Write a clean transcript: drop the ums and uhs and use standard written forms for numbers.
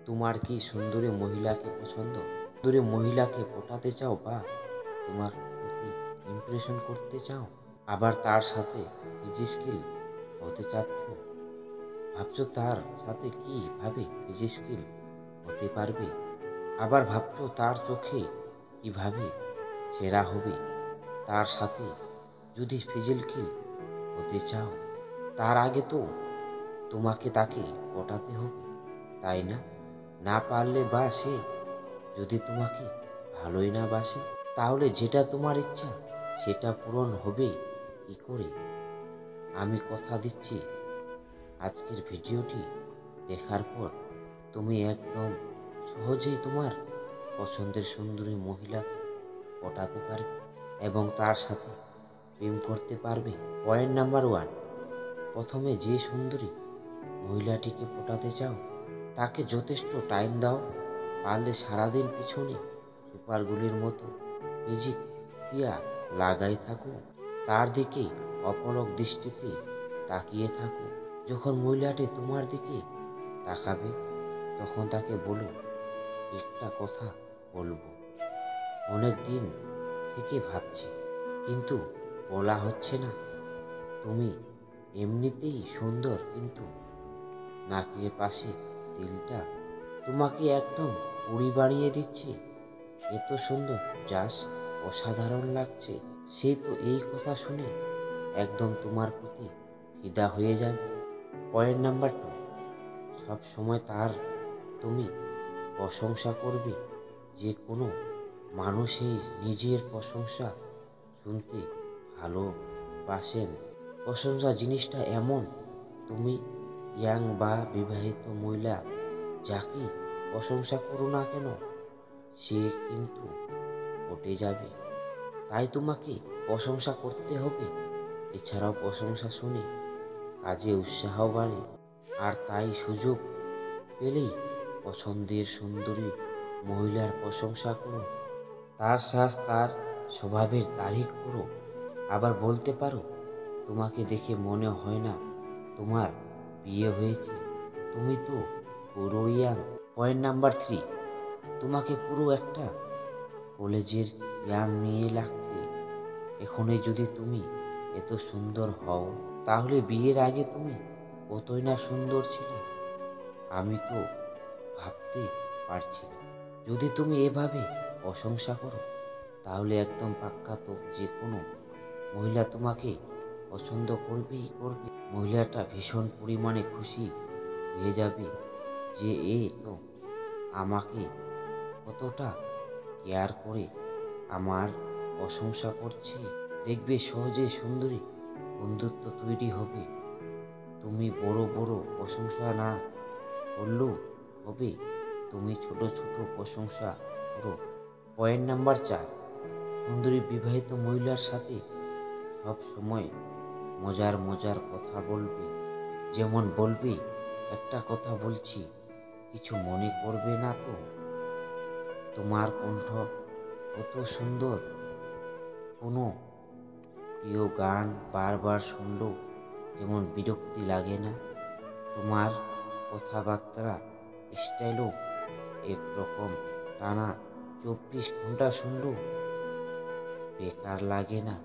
তোমার কি সুন্দরী মহিলাকে পছন্দ? সুন্দরী মহিলাকে পটাতে চাও বা তোমার প্রতি ইমপ্রেশন করতে চাও? আবার তার সাথে ফিজিক্যাল হতে চাচ্ছ? ভাবছো তার সাথে কিভাবে ফিজিক্যাল হতে পারবে? আবার ভাবছো তার চোখে কিভাবে সেরা হবে? তার সাথে যদি ফিজিক্যাল হতে চাও, তার আগে তো তোমাকে তাকে পটাতে হবে, তাই না? না পারলে বা সে যদি তোমাকে ভালোই না বাসে, তাহলে যেটা তোমার ইচ্ছা সেটা পূরণ হবে কি করে? আমি কথা দিচ্ছি, আজকের ভিডিওটি দেখার পর তুমি একদম সহজেই তোমার পছন্দের সুন্দরী মহিলা পটাতে পারবে এবং তার সাথে প্রেম করতে পারবে। পয়েন্ট নাম্বার 1, প্রথমে যে সুন্দরী মহিলাটিকে পটাতে চাও তাকে যথেষ্ট টাইম দাও। পারলে সারাদিন পিছনে সুপারগুলির মতো ফিজিক্রিয়া লাগাই থাকো, তার দিকে অপলক দৃষ্টিতে তাকিয়ে থাকো। যখন মহিলাটি তোমার দিকে তাকাবে তখন তাকে বলো, একটা কথা বলবো, অনেক দিন থেকে ভাবছি কিন্তু বলা হচ্ছে না। তুমি এমনিতেই সুন্দর, কিন্তু নাকের পাশে তিলটা তোমাকে একদম কুড়ি বাড়িয়ে দিচ্ছে। এত সুন্দর, জাস্ট অসাধারণ লাগছে। সে তো এই কথা শুনে একদম তোমার প্রতি ফিদা হয়ে যাবে। পয়েন্ট নাম্বার 2, সব সময় তার তুমি প্রশংসা করবে। যে কোনো মানুষই নিজের প্রশংসা শুনতে ভালোবাসেন। প্রশংসা জিনিসটা এমন, তুমি ইয়াং বা বিবাহিত মহিলা যাকে প্রশংসা করো না কেন, সে কিন্তু পটে যাবে। তাই তোমাকে প্রশংসা করতে হবে। এছাড়াও প্রশংসা শুনে কাজে উৎসাহ বাড়ে। আর তাই সুযোগ পেলেই পছন্দের সুন্দরী মহিলার প্রশংসা করো, তার সাথে তার স্বভাবের তারিফ করো। আবার বলতে পারো, তোমাকে দেখে মনে হয় না তোমার বিয়ে হয়েছে, তুমি তো পুরো ইয়াং। পয়েন্ট নাম্বার 3, তোমাকে পুরো একটা কলেজের ইয়াং মেয়ে লাগছে। এখনই যদি তুমি এত সুন্দর হও, তাহলে বিয়ের আগে তুমি কতই না সুন্দর ছিলে, আমি তো ভাবতে পারছি না। যদি তুমি এভাবে প্রশংসা করো তাহলে একদম পাক্কা তো যে কোনো মহিলা তোমাকে পছন্দ করবেই করবে। মহিলাটা ভীষণ পরিমাণে খুশি হয়ে যাবে যে এ তো আমাকে কতটা কেয়ার করে আমার প্রশংসা করছে। দেখবে সহজেই সুন্দরী বন্ধুত্ব তৈরি হবে। তুমি বড় বড় প্রশংসা না করলেও হবে, তুমি ছোট ছোট প্রশংসা করো। পয়েন্ট নাম্বার 4, সুন্দরী বিবাহিত মহিলার সাথে সব সময় মজার মজার কথা বলবে। যেমন বলবে, একটা কথা বলছি, কিছু মনে করবে না তো? তোমার কণ্ঠ কত সুন্দর, কোনো প্রিয় গান বারবার শুনলেও যেমন বিরক্তি লাগে না। তোমার কথাবার্তা স্টাইলও একরকম, টানা 24 ঘন্টা শুনলেও বেকার লাগে না।